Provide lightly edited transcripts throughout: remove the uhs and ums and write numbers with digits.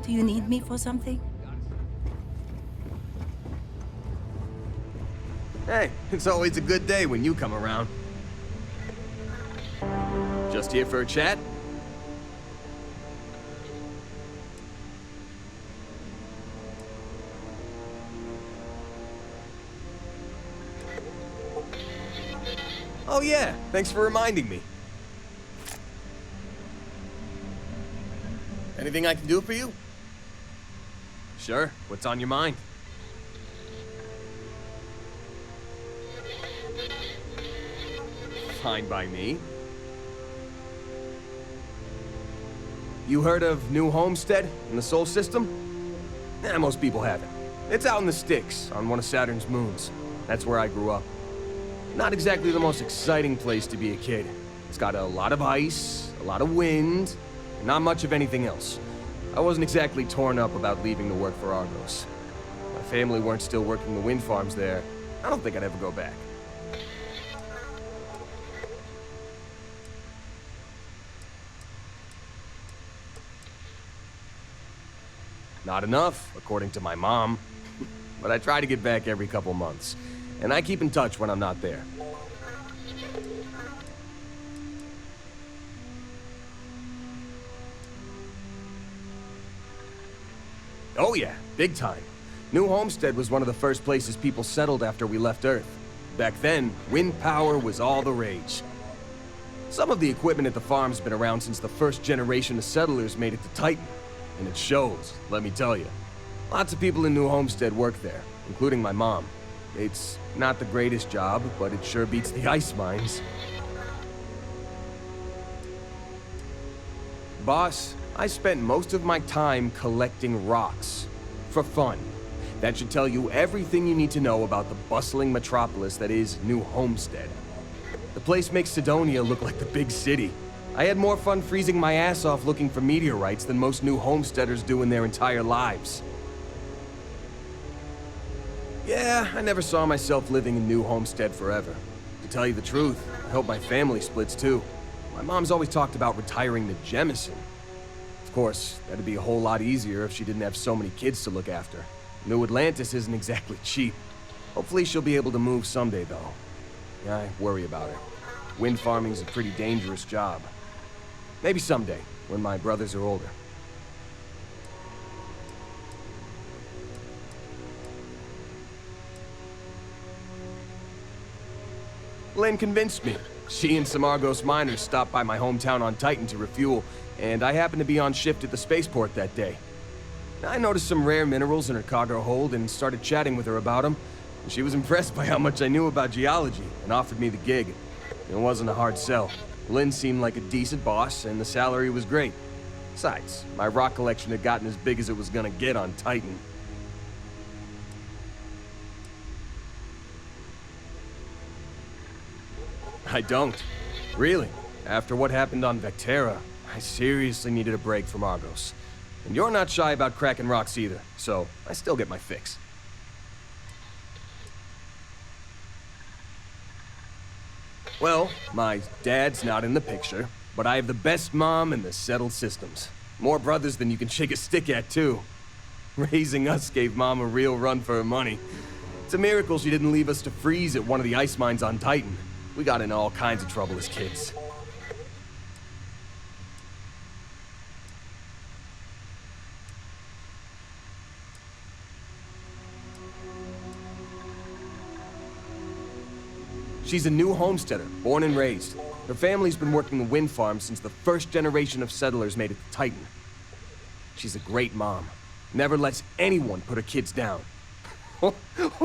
Do you need me for something? Hey, it's always a good day when you come around. Just here for a chat? Oh yeah, thanks for reminding me. Anything I can do for you? Sure, what's on your mind? Fine by me. You heard of New Homestead in the Sol System? Most people haven't. It's out in the sticks, on one of Saturn's moons. That's where I grew up. Not exactly the most exciting place to be a kid. It's got a lot of ice, a lot of wind, and not much of anything else. I wasn't exactly torn up about leaving to work for Argos. My family weren't still working the wind farms there. I don't think I'd ever go back. Not enough, according to my mom. But I try to get back every couple months. And I keep in touch when I'm not there. Oh yeah, big time. New Homestead was one of the first places people settled after we left Earth. Back then, wind power was all the rage. Some of the equipment at the farm's been around since the first generation of settlers made it to Titan. And it shows, let me tell you. Lots of people in New Homestead work there, including my mom. It's not the greatest job, but it sure beats the ice mines. Boss, I spent most of my time collecting rocks. For fun. That should tell you everything you need to know about the bustling metropolis that is New Homestead. The place makes Sidonia look like the big city. I had more fun freezing my ass off looking for meteorites than most New Homesteaders do in their entire lives. Yeah, I never saw myself living in New Homestead forever. To tell you the truth, I hope my family splits too. My mom's always talked about retiring to Jemison. Of course, that'd be a whole lot easier if she didn't have so many kids to look after. New Atlantis isn't exactly cheap. Hopefully she'll be able to move someday though. Yeah, I worry about her. Wind farming's a pretty dangerous job. Maybe someday, when my brothers are older. Lynn convinced me. She and some Argos miners stopped by my hometown on Titan to refuel, and I happened to be on shift at the spaceport that day. I noticed some rare minerals in her cargo hold and started chatting with her about them. She was impressed by how much I knew about geology and offered me the gig. It wasn't a hard sell. Lynn seemed like a decent boss, and the salary was great. Besides, my rock collection had gotten as big as it was gonna get on Titan. I don't. Really. After what happened on Vectera, I seriously needed a break from Argos. And you're not shy about cracking rocks either, so I still get my fix. Well, my dad's not in the picture, but I have the best mom in the settled systems. More brothers than you can shake a stick at, too. Raising us gave Mom a real run for her money. It's a miracle she didn't leave us to freeze at one of the ice mines on Titan. We got into all kinds of trouble as kids. She's a New Homesteader, born and raised. Her family's been working the wind farm since the first generation of settlers made it to Titan. She's a great mom. Never lets anyone put her kids down.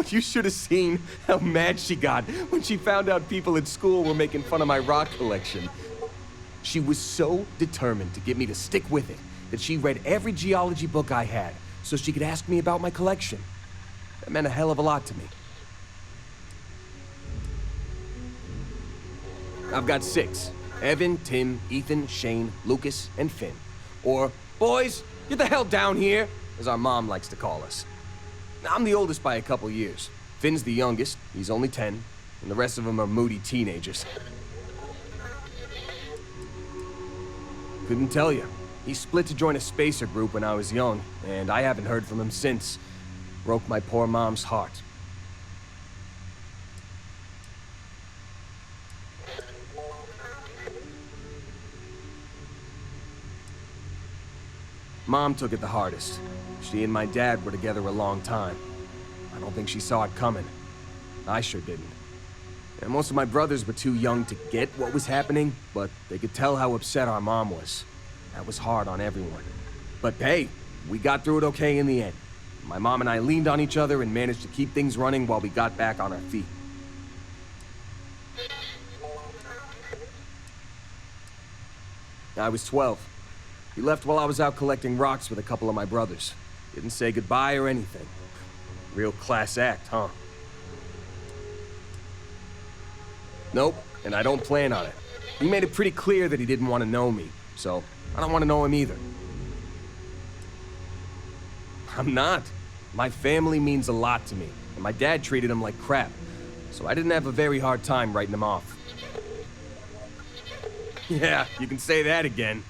You should have seen how mad she got when she found out people at school were making fun of my rock collection. She was so determined to get me to stick with it that she read every geology book I had so she could ask me about my collection. That meant a hell of a lot to me. I've got 6. Evan, Tim, Ethan, Shane, Lucas, and Finn. Or, boys, get the hell down here, as our mom likes to call us. I'm the oldest by a couple years. Finn's the youngest, he's only 10, and the rest of them are moody teenagers. Couldn't tell you. He split to join a spacer group when I was young, and I haven't heard from him since. Broke my poor mom's heart. Mom took it the hardest. She and my dad were together a long time. I don't think she saw it coming. I sure didn't. And most of my brothers were too young to get what was happening, but they could tell how upset our mom was. That was hard on everyone. But hey, we got through it okay in the end. My mom and I leaned on each other and managed to keep things running while we got back on our feet. I was 12. He left while I was out collecting rocks with a couple of my brothers. Didn't say goodbye or anything. Real class act, huh? Nope, and I don't plan on it. He made it pretty clear that he didn't want to know me, so I don't want to know him either. I'm not. My family means a lot to me, and my dad treated him like crap, so I didn't have a very hard time writing him off. Yeah, you can say that again.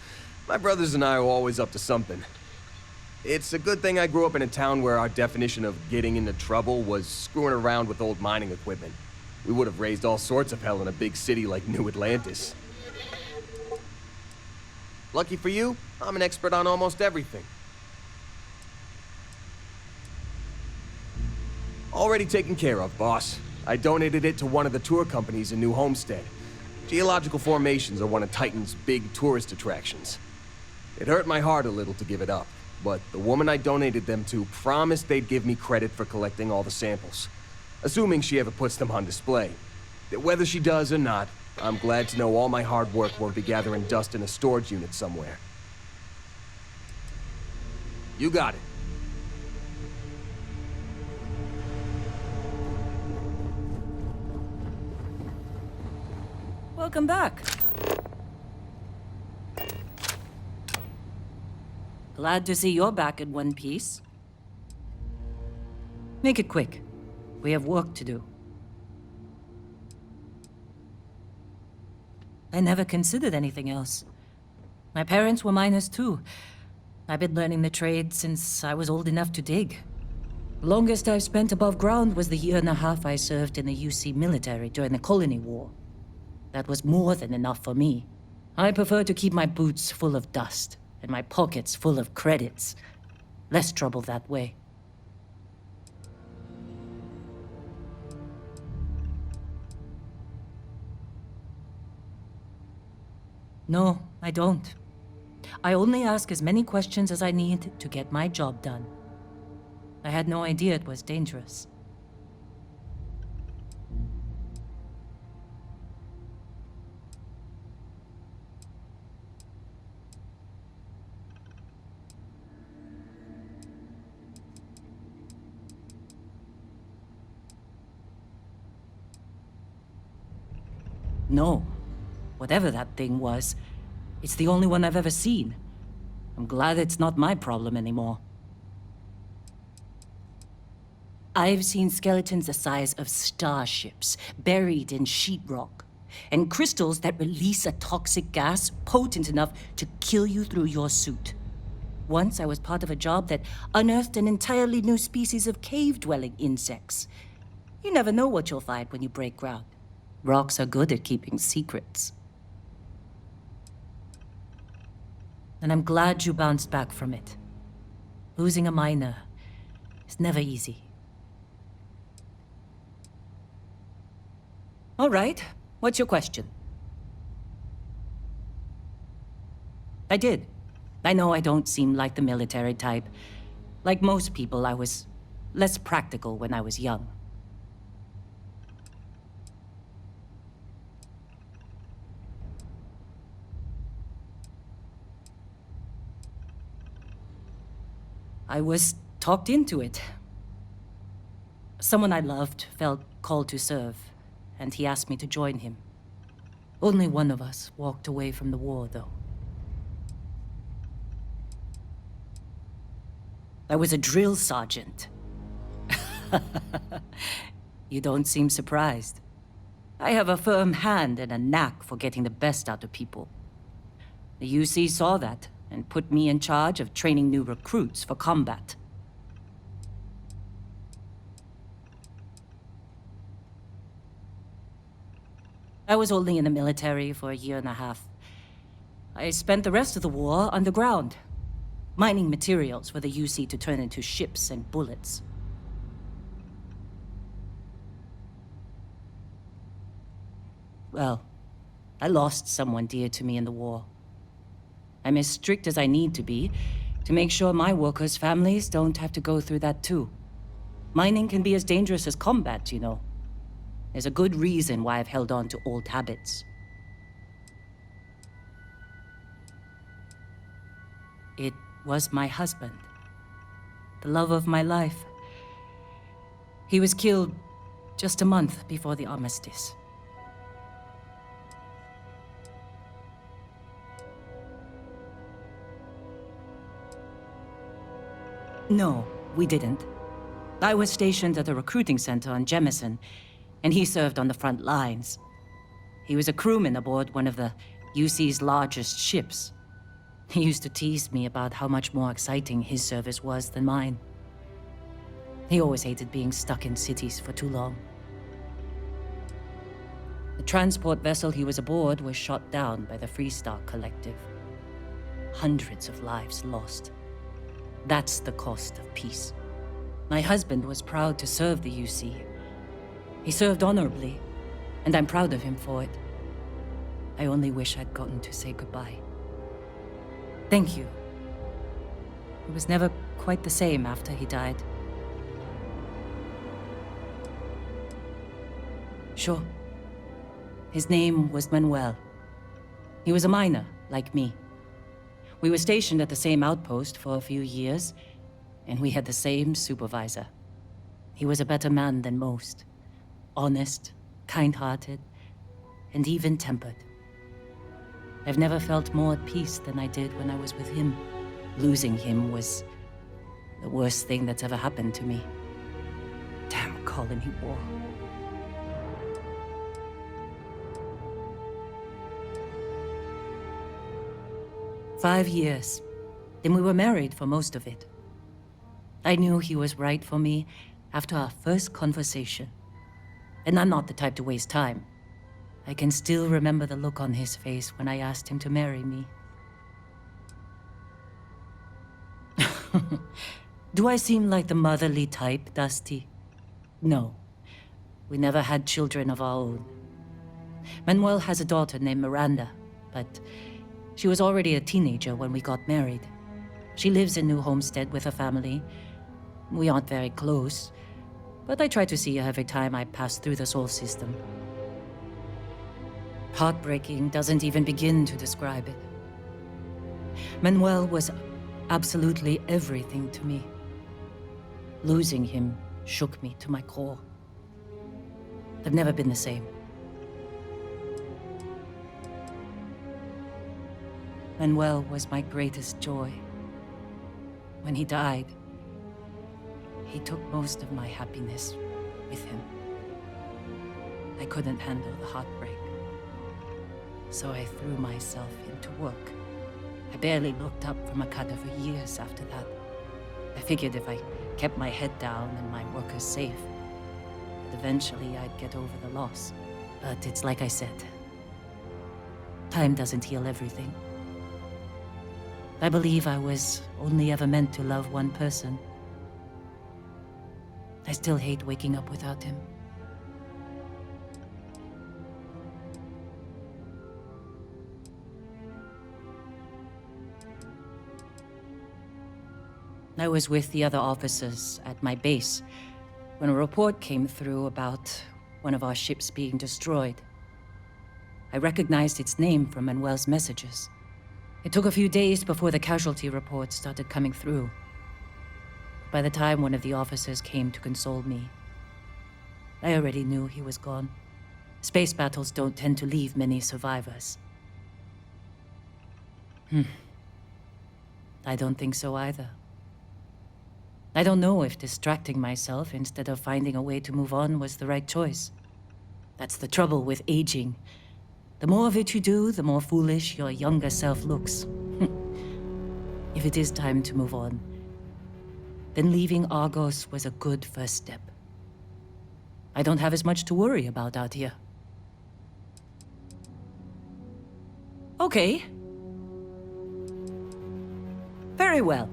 My brothers and I were always up to something. It's a good thing I grew up in a town where our definition of getting into trouble was screwing around with old mining equipment. We would have raised all sorts of hell in a big city like New Atlantis. Lucky for you, I'm an expert on almost everything. Already taken care of, boss. I donated it to one of the tour companies in New Homestead. Geological formations are one of Titan's big tourist attractions. It hurt my heart a little to give it up, but the woman I donated them to promised they'd give me credit for collecting all the samples, assuming she ever puts them on display. Whether she does or not, I'm glad to know all my hard work won't be gathering dust in a storage unit somewhere. You got it. Welcome back. Glad to see you're back in one piece. Make it quick. We have work to do. I never considered anything else. My parents were miners too. I've been learning the trade since I was old enough to dig. Longest I've spent above ground was the year and a half I served in the UC military during the Colony War. That was more than enough for me. I prefer to keep my boots full of dust and my pockets full of credits. Less trouble that way. No, I don't. I only ask as many questions as I need to get my job done. I had no idea it was dangerous. No. Whatever that thing was, it's the only one I've ever seen. I'm glad it's not my problem anymore. I've seen skeletons the size of starships buried in sheetrock, and crystals that release a toxic gas potent enough to kill you through your suit. Once I was part of a job that unearthed an entirely new species of cave-dwelling insects. You never know what you'll find when you break ground. Rocks are good at keeping secrets. And I'm glad you bounced back from it. Losing a miner is never easy. All right, what's your question? I did. I know I don't seem like the military type. Like most people, I was less practical when I was young. I was talked into it. Someone I loved felt called to serve, and he asked me to join him. Only one of us walked away from the war, though. I was a drill sergeant. You don't seem surprised. I have a firm hand and a knack for getting the best out of people. The UC saw that and put me in charge of training new recruits for combat. I was only in the military for a year and a half. I spent the rest of the war underground, mining materials for the UC to turn into ships and bullets. Well, I lost someone dear to me in the war. I'm as strict as I need to be to make sure my workers' families don't have to go through that too. Mining can be as dangerous as combat, you know. There's a good reason why I've held on to old habits. It was my husband, the love of my life. He was killed just a month before the armistice. No, we didn't. I was stationed at a recruiting center on Jemison, and he served on the front lines. He was a crewman aboard one of the UC's largest ships. He used to tease me about how much more exciting his service was than mine. He always hated being stuck in cities for too long. The transport vessel he was aboard was shot down by the Freestar Collective. Hundreds of lives lost. That's the cost of peace. My husband was proud to serve the UC. He served honorably, and I'm proud of him for it. I only wish I'd gotten to say goodbye. Thank you. It was never quite the same after he died. Sure. His name was Manuel. He was a miner, like me. We were stationed at the same outpost for a few years, and we had the same supervisor. He was a better man than most. Honest, kind-hearted, and even-tempered. I've never felt more at peace than I did when I was with him. Losing him was the worst thing that's ever happened to me. Damn colony war. "5 years. Then we were married for most of it. I knew he was right for me after our first conversation. And I'm not the type to waste time. I can still remember the look on his face when I asked him to marry me. Do I seem like the motherly type, Dusty? No. We never had children of our own. Manuel has a daughter named Miranda, but she was already a teenager when we got married. She lives in New Homestead with her family. We aren't very close, but I try to see her every time I pass through the Sol system. Heartbreaking doesn't even begin to describe it. Manuel was absolutely everything to me. Losing him shook me to my core. I've never been the same. Manuel was my greatest joy. When he died, he took most of my happiness with him. I couldn't handle the heartbreak, so I threw myself into work. I barely looked up from a cutter for years after that. I figured if I kept my head down and my workers safe, that eventually I'd get over the loss. But it's like I said, time doesn't heal everything. I believe I was only ever meant to love one person. I still hate waking up without him. I was with the other officers at my base when a report came through about one of our ships being destroyed. I recognized its name from Manuel's messages. It took a few days before the casualty reports started coming through. By the time one of the officers came to console me, I already knew he was gone. Space battles don't tend to leave many survivors. I don't think so either. I don't know if distracting myself instead of finding a way to move on was the right choice. That's the trouble with aging. The more of it you do, the more foolish your younger self looks. If it is time to move on, then leaving Argos was a good first step. I don't have as much to worry about out here. Okay. Very well.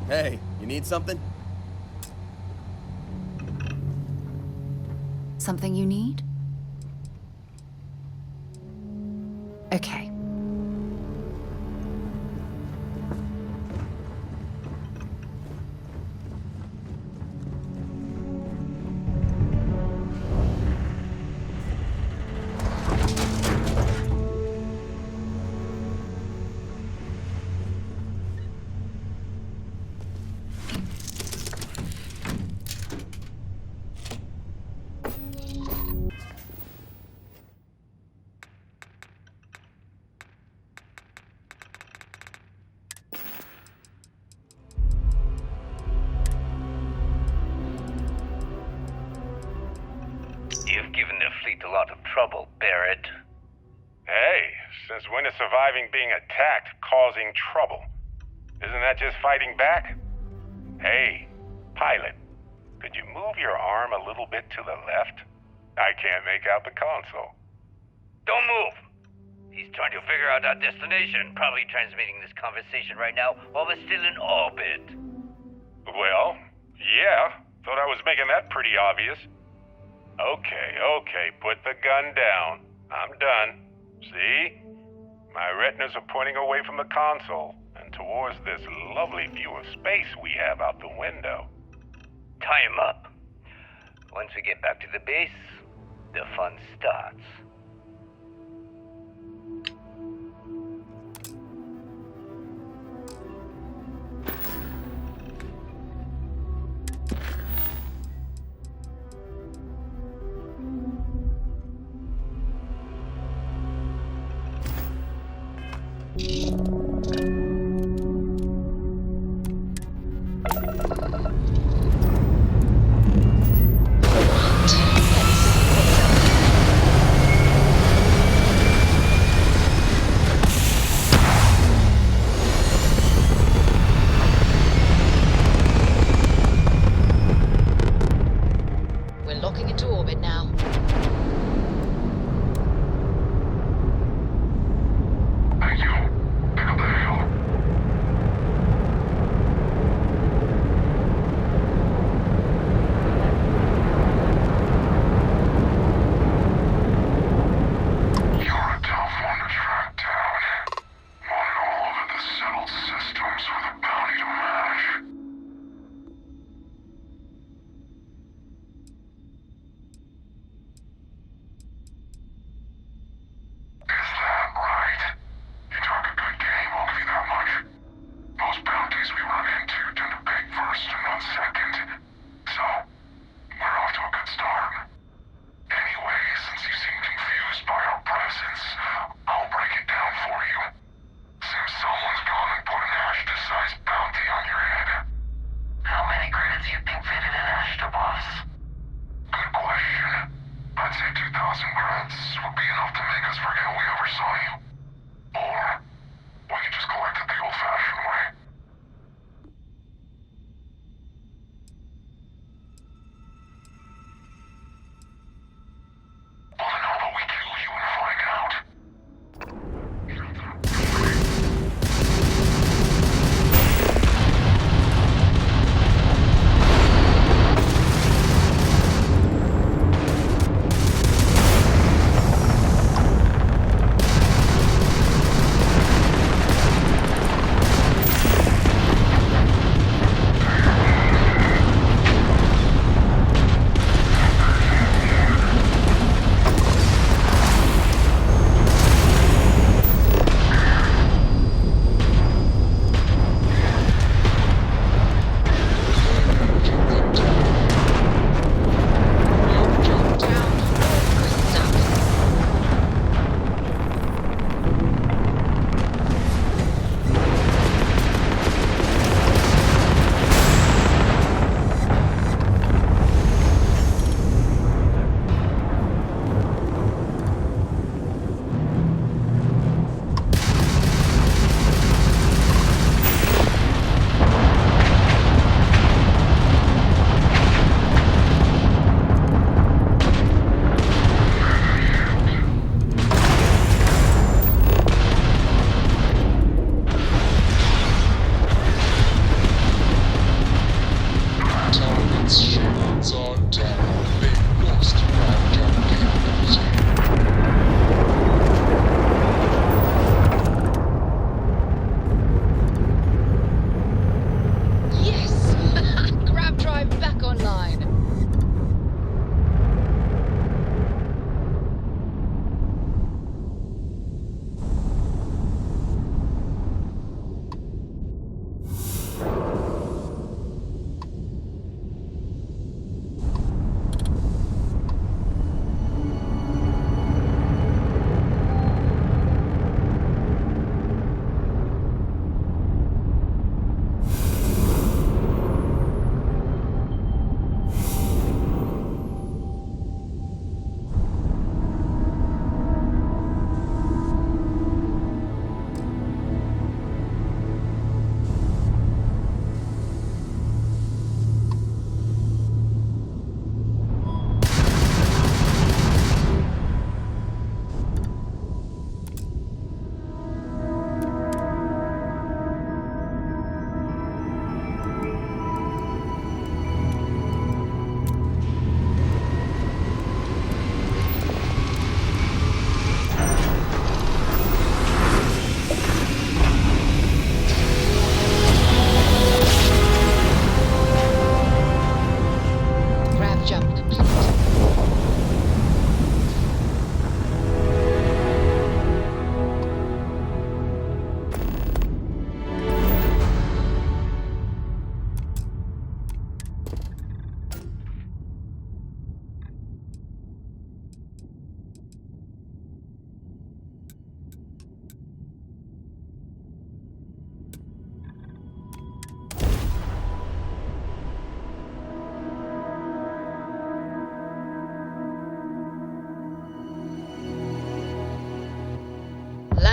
Hey, you need something? Something you need? Okay. You've given the fleet a lot of trouble, Barrett. Hey, since when is surviving being attacked causing trouble? Isn't that just fighting back? Hey, pilot, could you move your arm a little bit to the left? I can't make out the console. Don't move! He's trying to figure out our destination, probably transmitting this conversation right now while we're still in orbit. Well, yeah, thought I was making that pretty obvious. Okay, put the gun down. I'm done. See? My retinas are pointing away from the console and towards this lovely view of space we have out the window. Tie him up. Once we get back to the base, the fun starts. We're locking into orbit now. Thank you. Pick up the hell.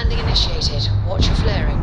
Landing initiated. Watch your flaring.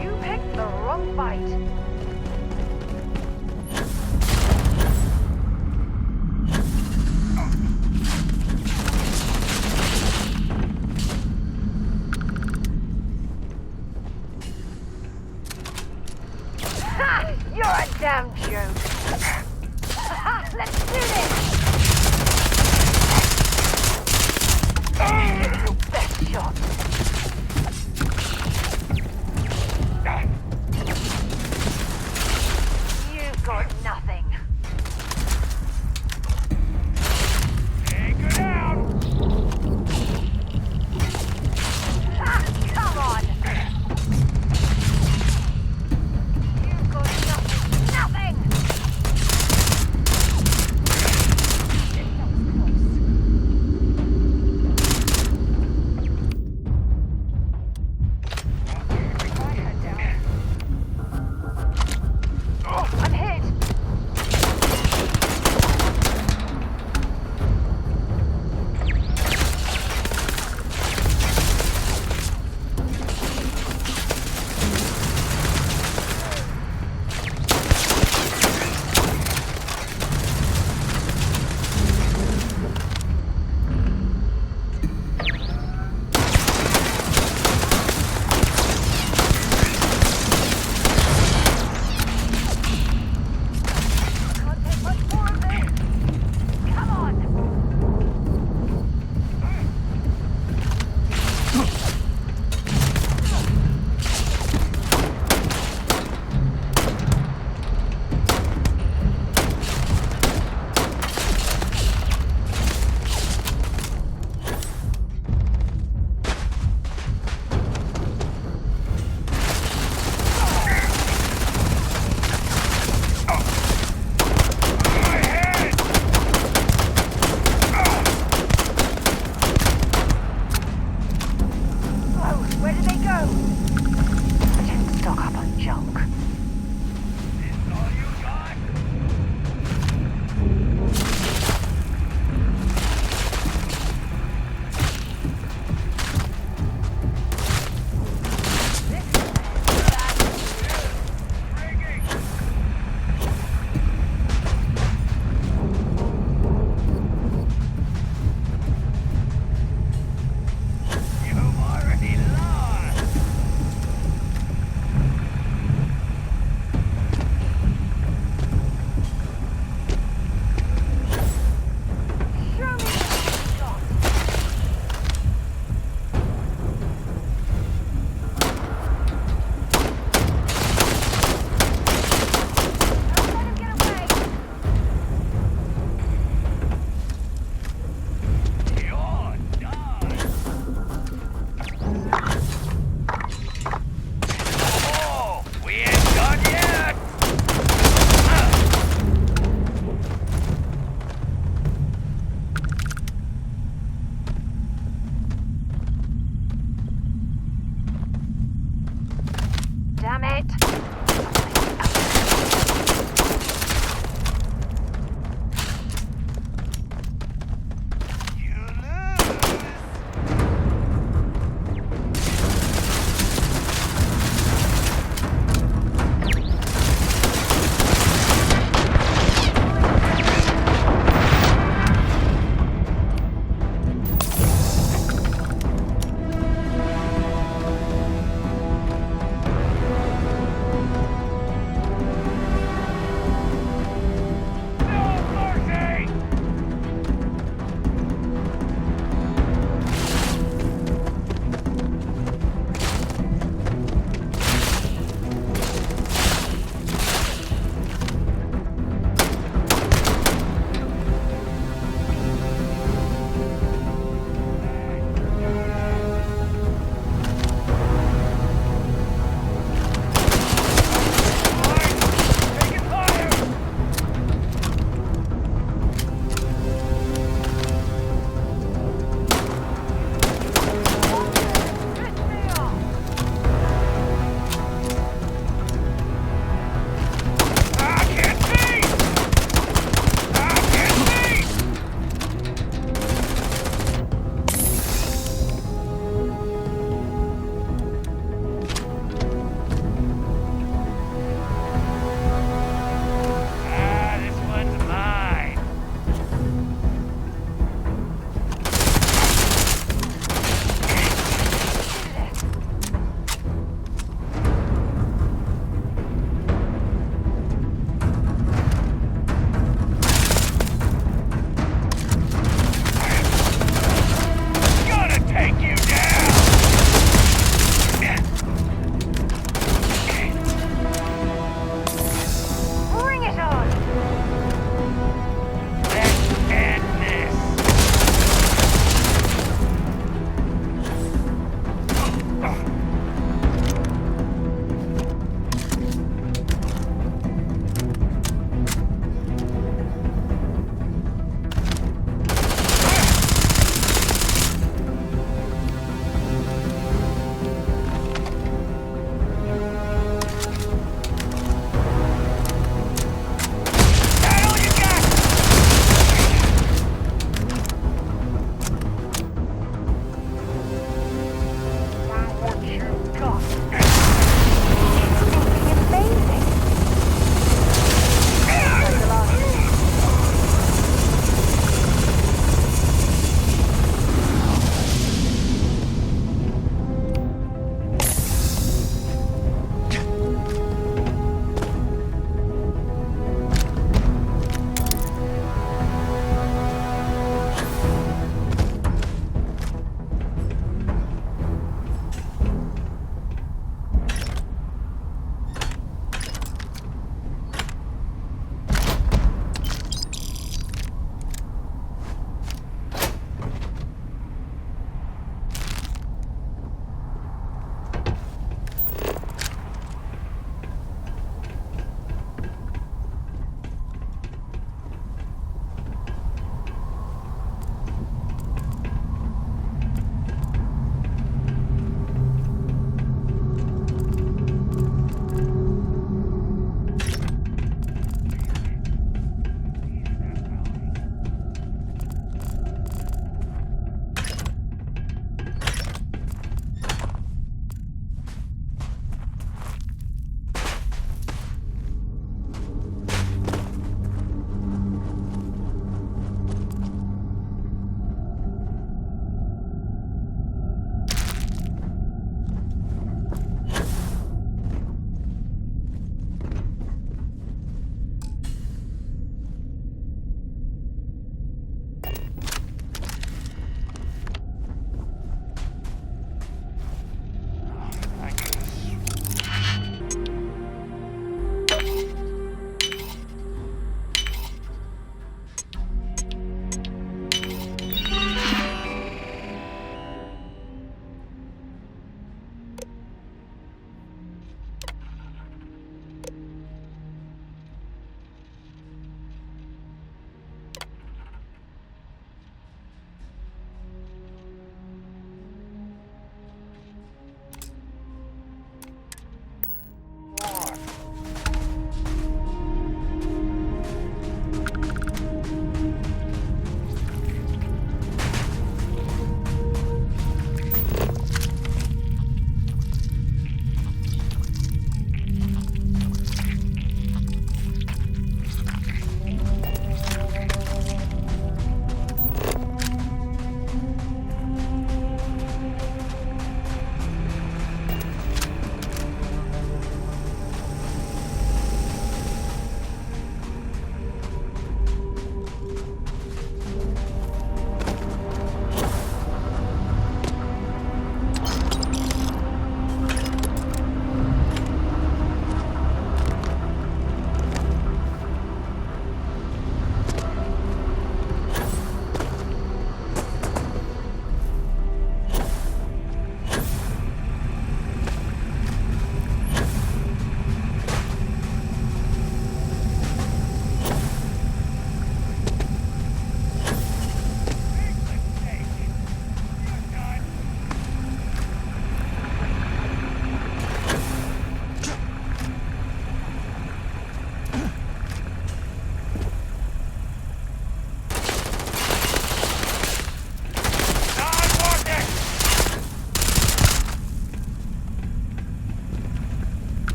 You picked the wrong fight. Ha! You're a damn joke. Let's do this. Give it your best shot. You've got nothing. Take it out! Ah, come on! You've got nothing. Nothing! That was close.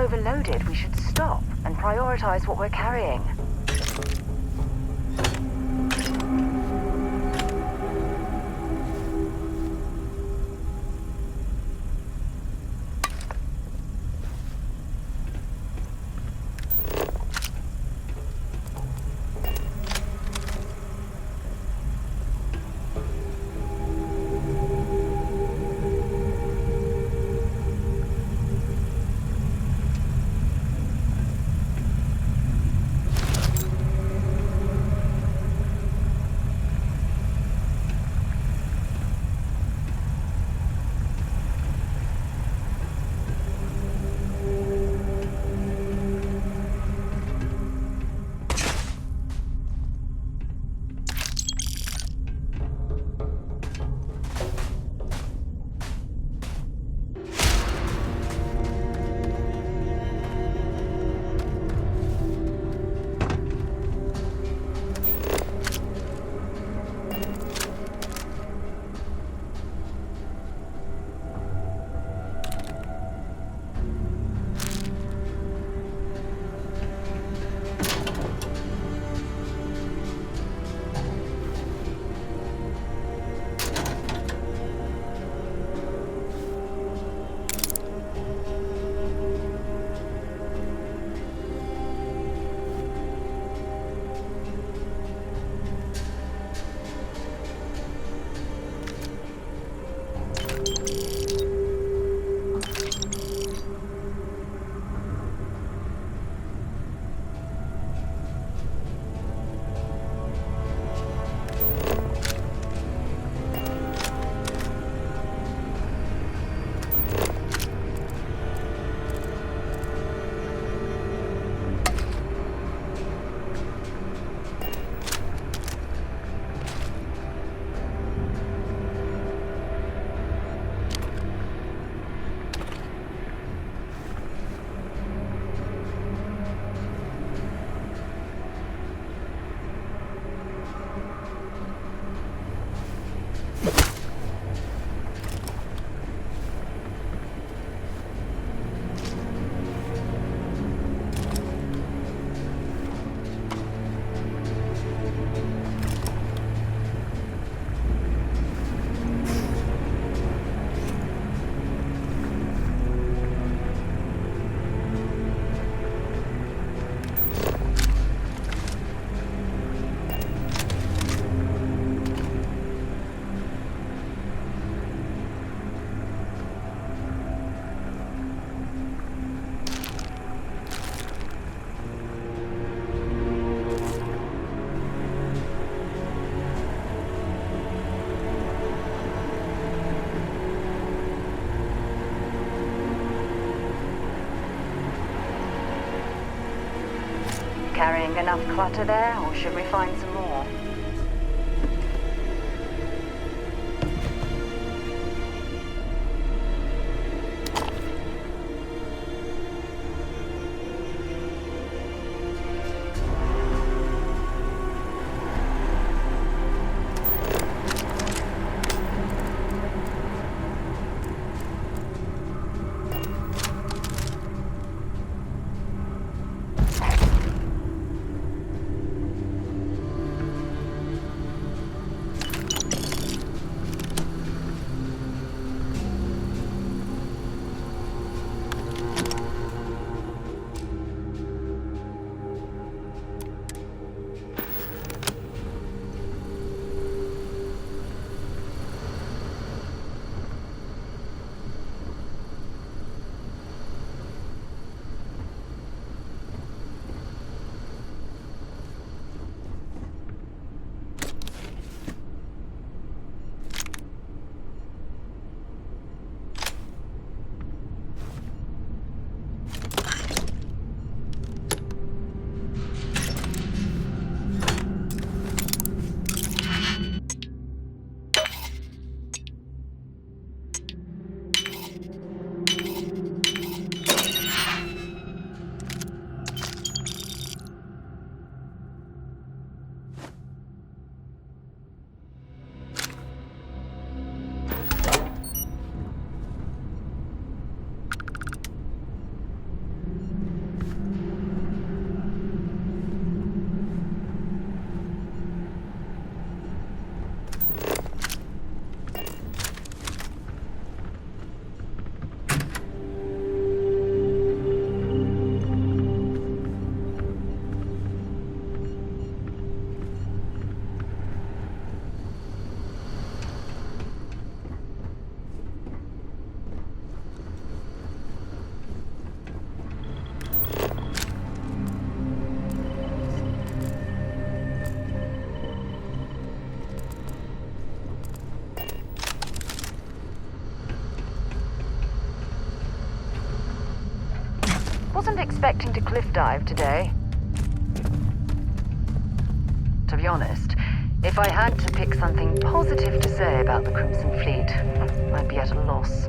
overloaded, we should stop and prioritize what we're carrying. Carrying enough clutter there, or should we find some more? wasn't expecting to cliff dive today. To be honest, if I had to pick something positive to say about the Crimson Fleet, I'd be at a loss.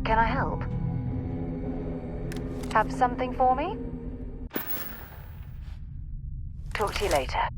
Can I help? Have something for me? Talk to you later.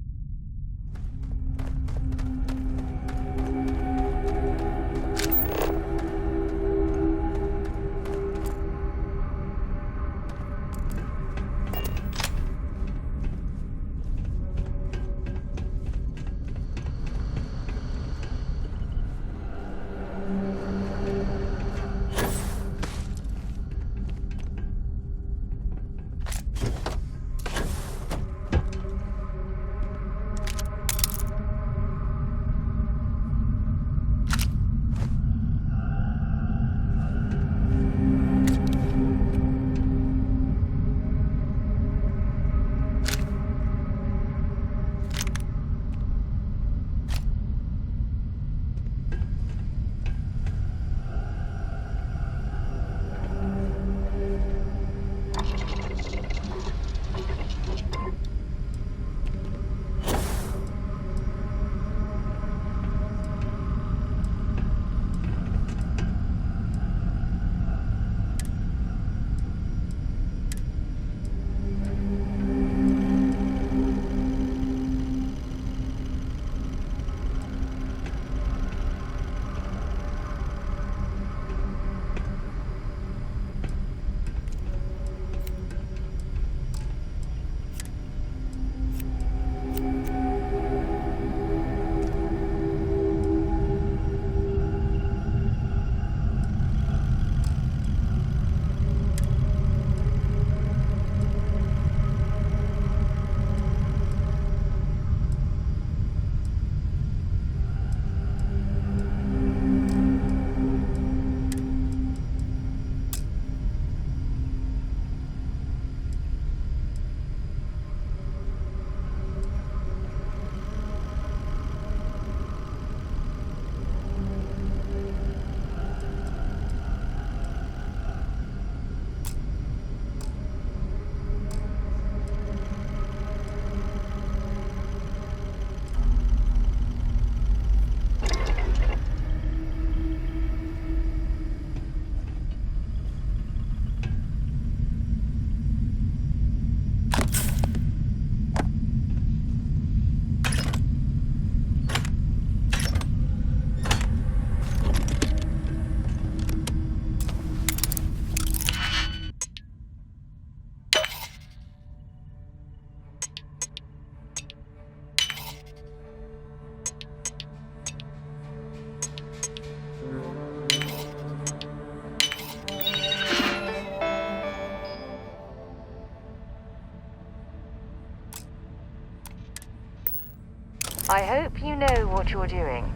I hope you know what you're doing.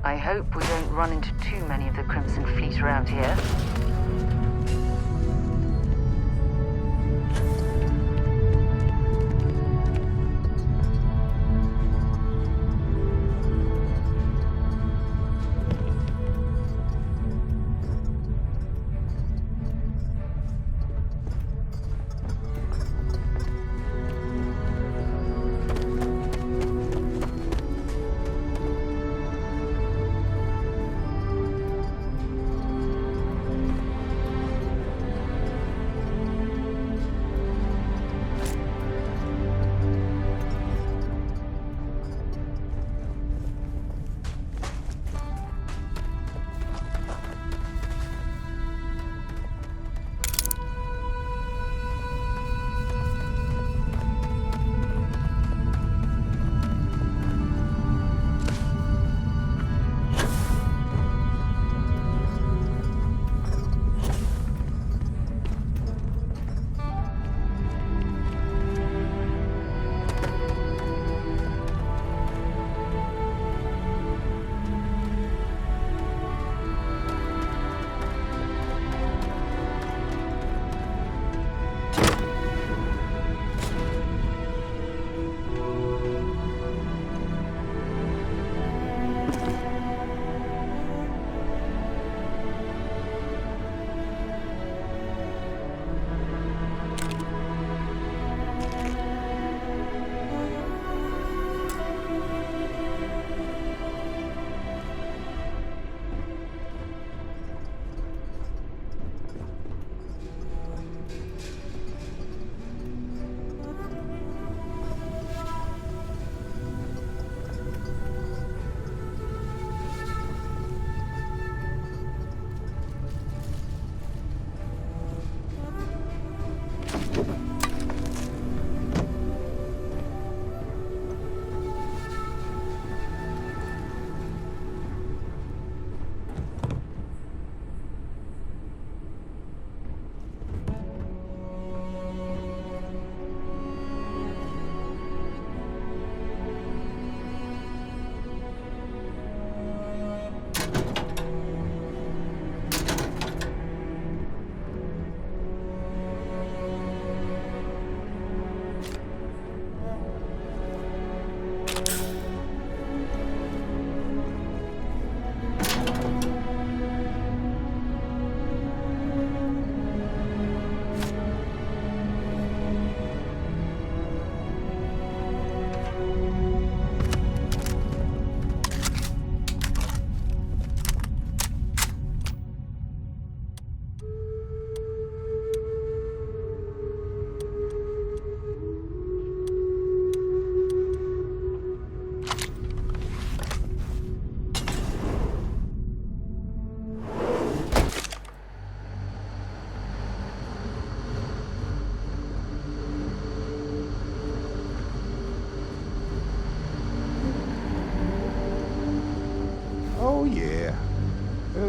I hope we don't run into too many of the Crimson Fleet around here.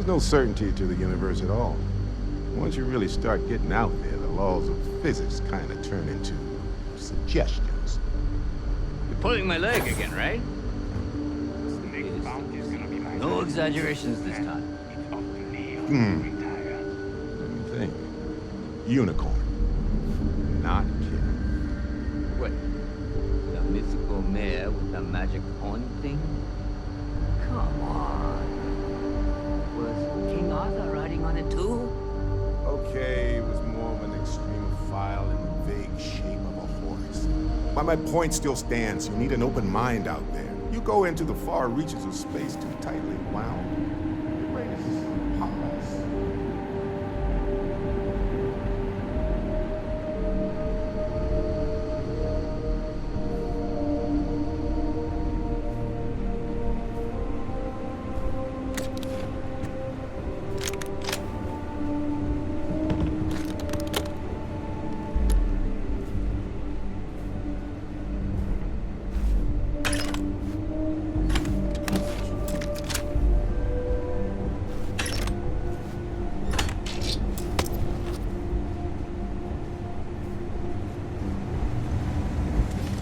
There's no certainty to the universe at all. Once you really start getting out there, the laws of physics kind of turn into suggestions. You're pulling my leg again, right? No exaggerations this time. Let me think. Unicorn. Not kidding. What? The mythical mare with the magic horn thing? Come on. Was King Arthur riding on it too? Okay, it was more of an extremophile in the vague shape of a horse. But my point still stands. You need an open mind out there. You go into the far reaches of space too tightly wound. Your brain is hot mess.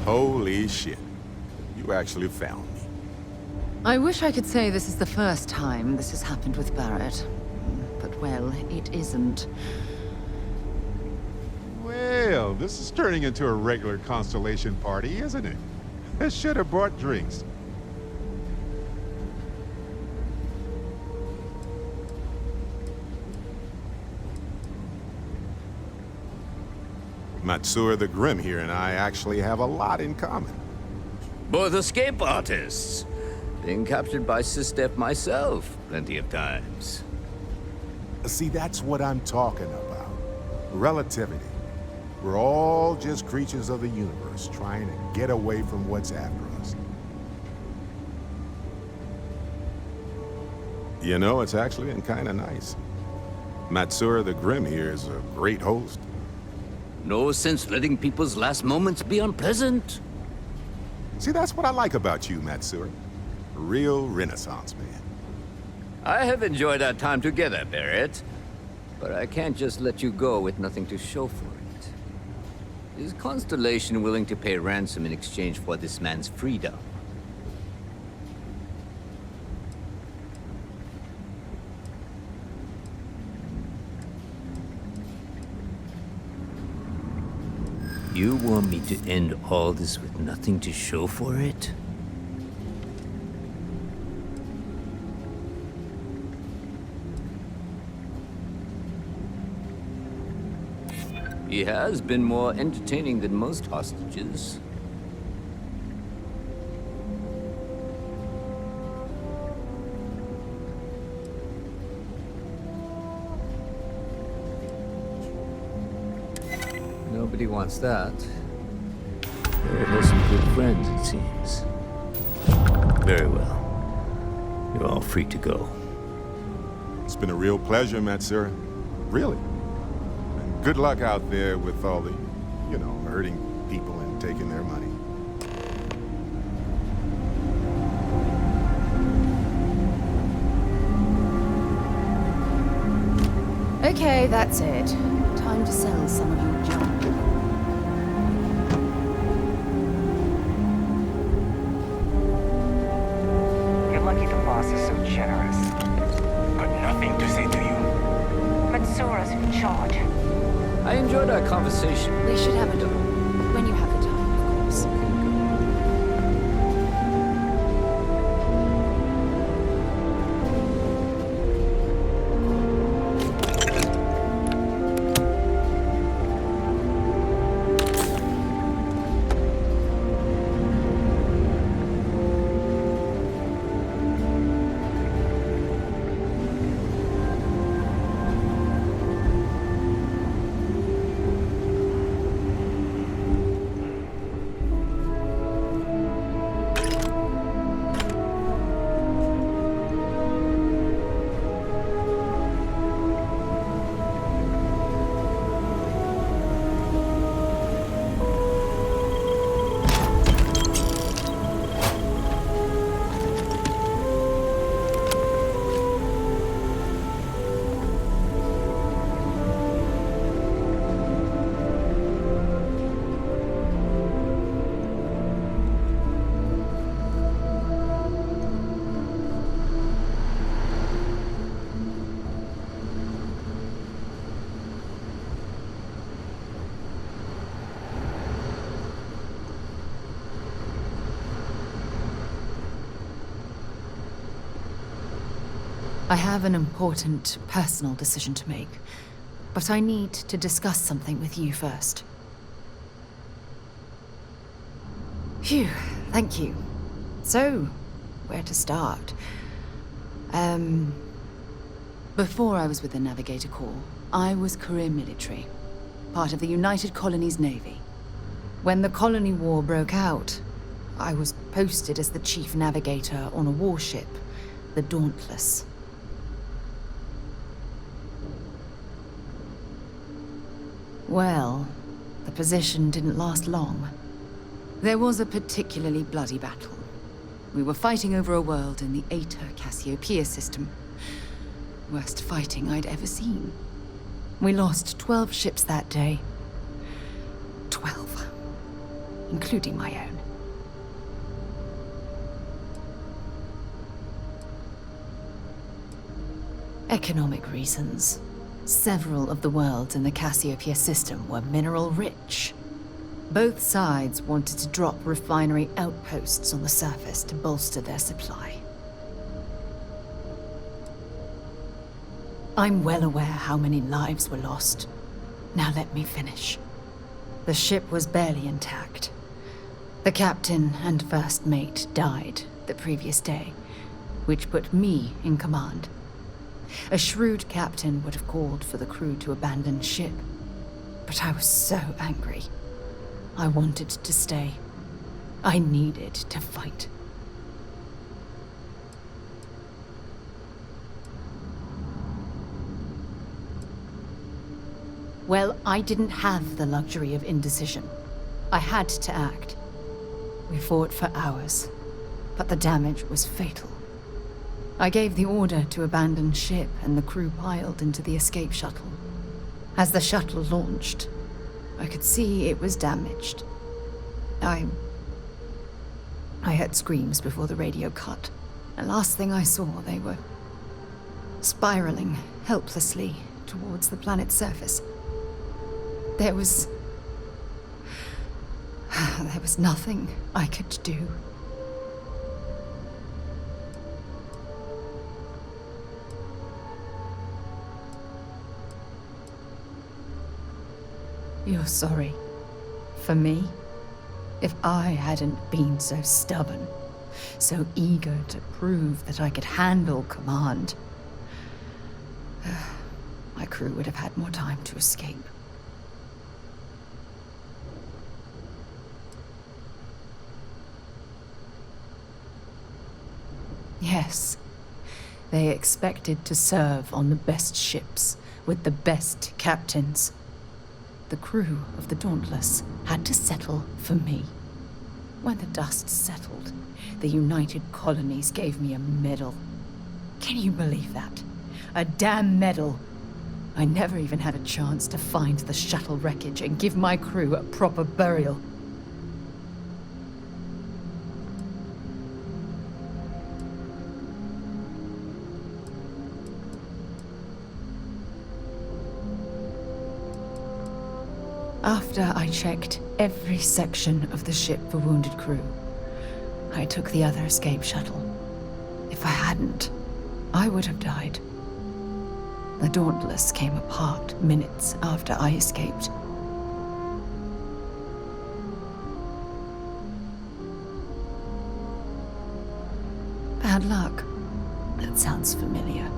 Holy shit. You actually found me. I wish I could say this is the first time this has happened with Barrett. But, well, it isn't. Well, this is turning into a regular Constellation party, isn't it? I should have brought drinks. Matsura the Grim here and I actually have a lot in common. Both escape artists. Being captured by Sistef myself plenty of times. See, that's what I'm talking about. Relativity. We're all just creatures of the universe trying to get away from what's after us. You know, it's actually been kind of nice. Matsura the Grim here is a great host. No sense letting people's last moments be unpleasant. See, that's what I like about you, Matsura. A real Renaissance man. I have enjoyed our time together, Barrett. But I can't just let you go with nothing to show for it. Is Constellation willing to pay ransom in exchange for this man's freedom? You want me to end all this with nothing to show for it? He has been more entertaining than most hostages. Nobody wants that. Barrett has some good friends, it seems. Very well. You're all free to go. It's been a real pleasure, Matsura. Really. And good luck out there with all the, hurting people and taking their money. Okay, that's it. Time to sell some of your junk. You're lucky the boss is so generous. Got nothing to say to you. Matsura's in charge. I enjoyed our conversation. We should have a talk. When you have the time, of course. I have an important personal decision to make, but I need to discuss something with you first. Phew, thank you. So, where to start? Before I was with the Navigator Corps, I was career military, part of the United Colonies Navy. When the Colony War broke out, I was posted as the chief navigator on a warship, the Dauntless. Well, the position didn't last long. There was a particularly bloody battle. We were fighting over a world in the Eta Cassiopeia system. Worst fighting I'd ever seen. We lost 12 ships that day. 12. Including my own. Economic reasons. Several of the worlds in the Cassiopeia system were mineral-rich. Both sides wanted to drop refinery outposts on the surface to bolster their supply. I'm well aware how many lives were lost. Now let me finish. The ship was barely intact. The captain and first mate died the previous day, which put me in command. A shrewd captain would have called for the crew to abandon ship, but I was so angry. I wanted to stay. I needed to fight. Well, I didn't have the luxury of indecision. I had to act. We fought for hours, but the damage was fatal. I gave the order to abandon ship, and the crew piled into the escape shuttle. As the shuttle launched, I could see it was damaged. I heard screams before the radio cut. And last thing I saw, they were spiraling helplessly towards the planet's surface. There was nothing I could do. You're sorry. For me? If I hadn't been so stubborn, so eager to prove that I could handle command, my crew would have had more time to escape. Yes, they expected to serve on the best ships, with the best captains. The crew of the Dauntless had to settle for me. When the dust settled, the United Colonies gave me a medal. Can you believe that? A damn medal! I never even had a chance to find the shuttle wreckage and give my crew a proper burial. After I checked every section of the ship for wounded crew, I took the other escape shuttle. If I hadn't, I would have died. The Dauntless came apart minutes after I escaped. Bad luck. That sounds familiar.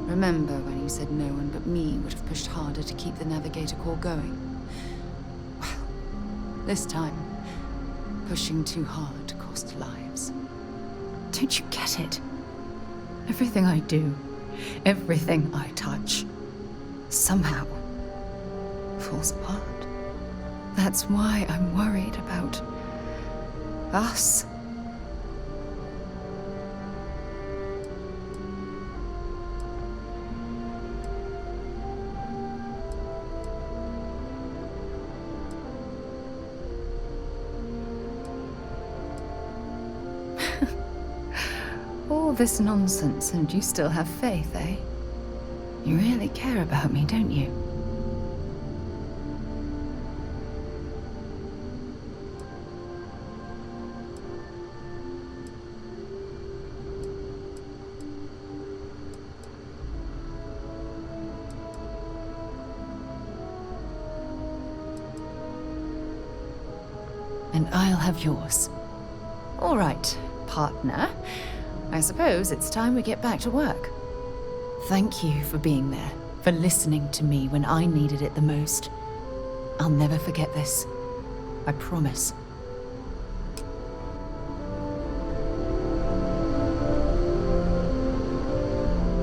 Remember when you said no one but me would have pushed harder to keep the Navigator Corps going? This time, pushing too hard cost lives. Don't you get it? Everything I do, everything I touch, somehow falls apart. That's why I'm worried about us. All this nonsense and you still have faith, eh? You really care about me, don't you? and I'll have yours. All right, partner. I suppose it's time we get back to work. Thank you for being there, for listening to me when I needed it the most. I'll never forget this. I promise.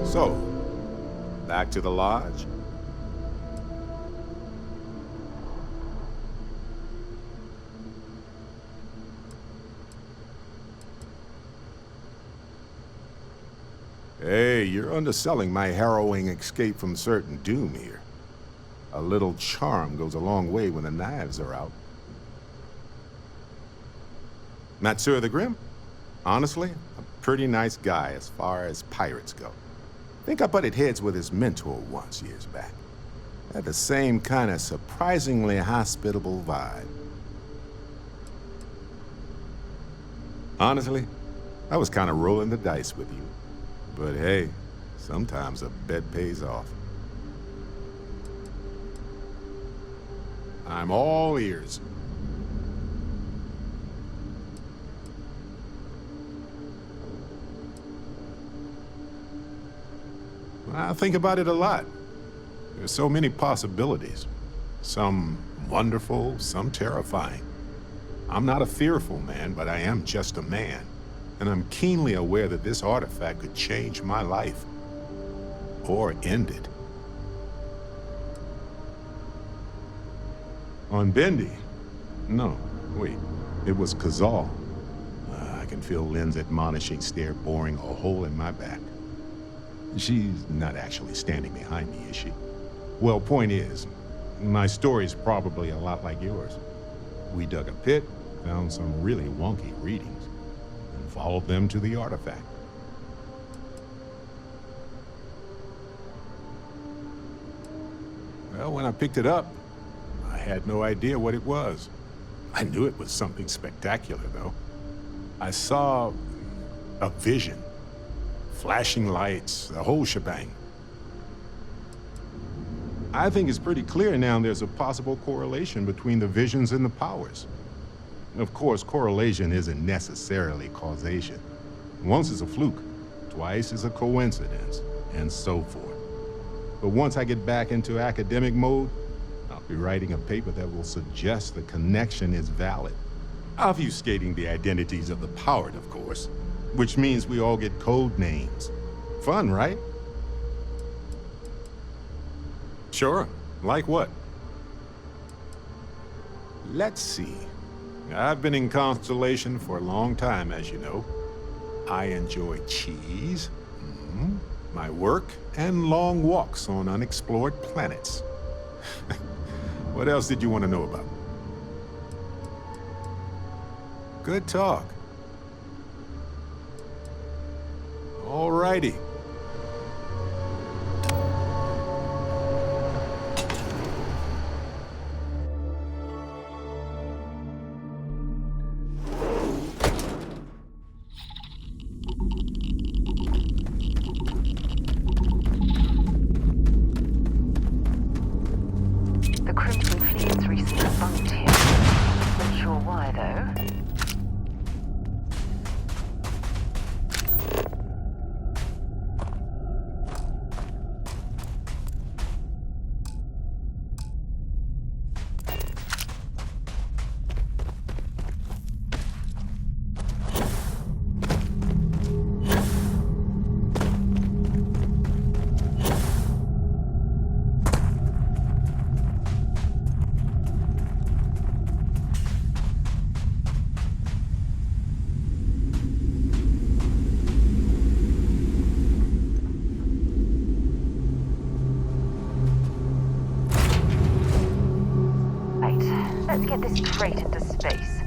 So, back to the lodge? Hey, you're underselling my harrowing escape from certain doom here. A little charm goes a long way when the knives are out. Matsur the Grim? Honestly, a pretty nice guy as far as pirates go. Think I butted heads with his mentor once years back. Had the same kind of surprisingly hospitable vibe. Honestly, I was kind of rolling the dice with you. But hey, sometimes a bet pays off. I'm all ears. I think about it a lot. There's so many possibilities. Some wonderful, some terrifying. I'm not a fearful man, but I am just a man. And I'm keenly aware that this artifact could change my life. Or end it. On Bendy? No, wait. It was Kazal. I can feel Lynn's admonishing stare boring a hole in my back. She's not actually standing behind me, is she? Well, point is, my story's probably a lot like yours. We dug a pit, found some really wonky readings, and followed them to the artifact. Well, when I picked it up, I had no idea what it was. I knew it was something spectacular, though. I saw a vision. Flashing lights, the whole shebang. I think it's pretty clear now there's a possible correlation between the visions and the powers. Of course, correlation isn't necessarily causation. Once is a fluke, twice is a coincidence, and so forth. But once I get back into academic mode, I'll be writing a paper that will suggest the connection is valid. Obfuscating the identities of the powered, of course. Which means we all get code names. Fun, right? Sure. Like what? Let's see. I've been in Constellation for a long time, as you know. I enjoy cheese, my work, and long walks on unexplored planets. What else did you want to know about? Good talk. Alrighty. The Crimson Fleet's recently bunked here. Not sure why, though. Let's get this straight into space.